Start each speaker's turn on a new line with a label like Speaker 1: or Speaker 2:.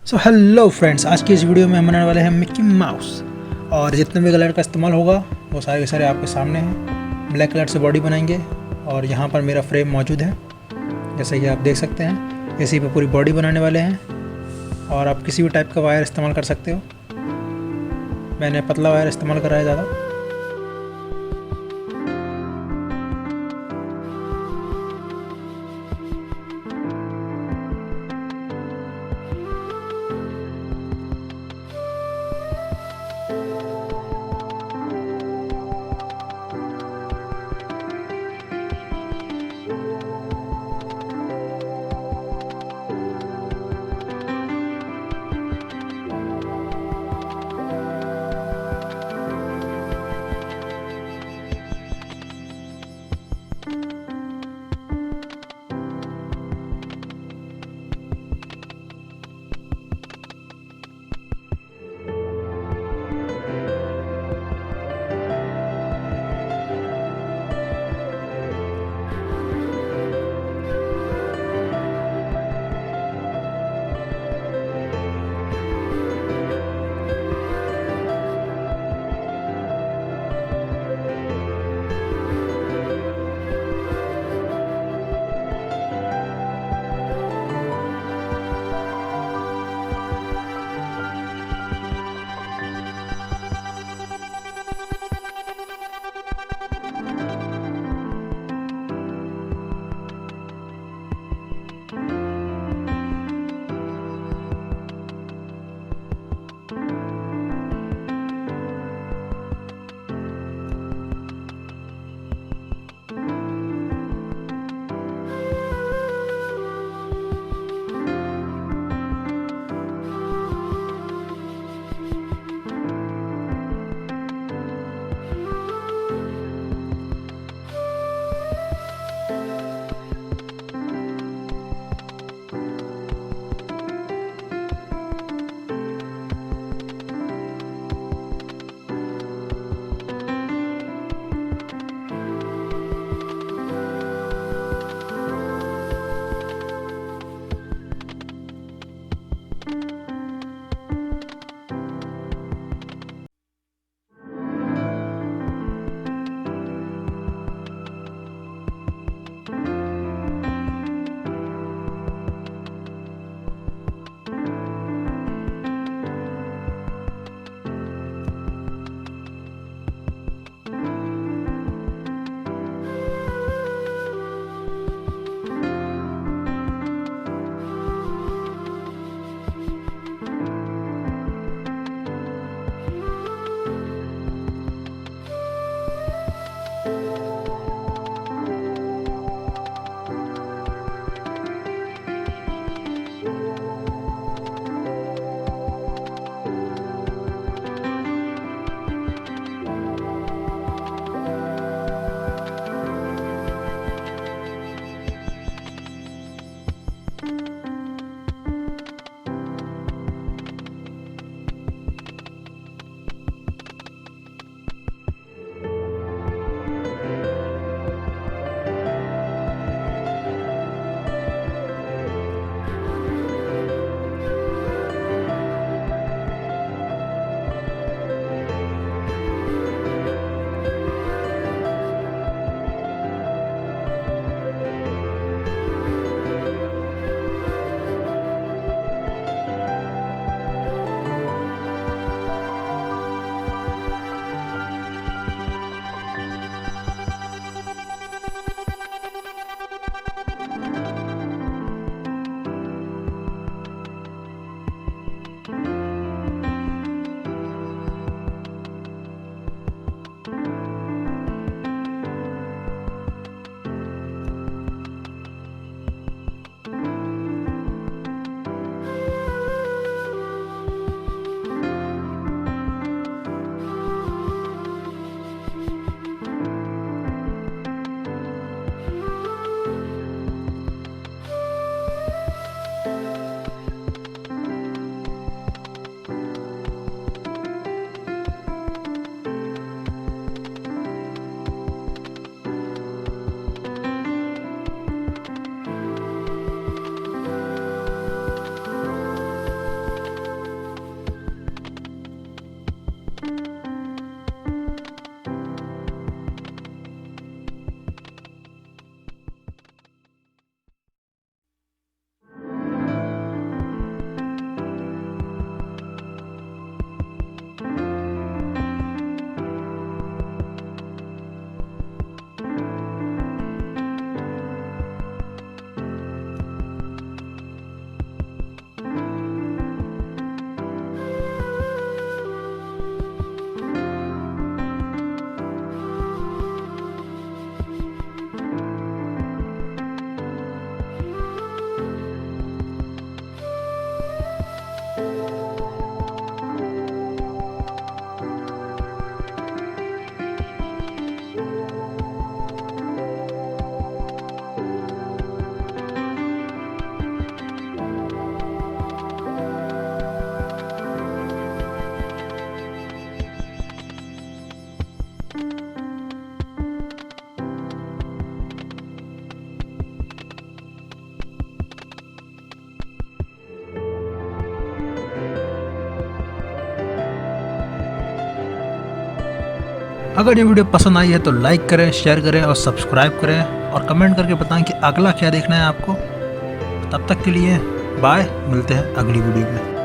Speaker 1: So hello friends, आज की इस वीडियो में हम बनाने वाले हैं मिक्की माउस। और जितने भी कलर का इस्तेमाल होगा वो सारे के सारे आपके सामने हैं। ब्लैक कलर से बॉडी बनाएंगे और यहाँ पर मेरा फ्रेम मौजूद है, जैसे कि आप देख सकते हैं। इसी पे पूरी बॉडी बनाने वाले हैं और आप किसी भी टाइप का वायर इस्तेमाल कर सकते हो। मैंने पतला वायर इस्तेमाल करा है ज़्यादा। अगर ये वीडियो पसंद आई है तो लाइक करें, शेयर करें और सब्सक्राइब करें और कमेंट करके बताएं कि अगला क्या देखना है आपको। तब तक के लिए बाय, मिलते हैं अगली वीडियो में।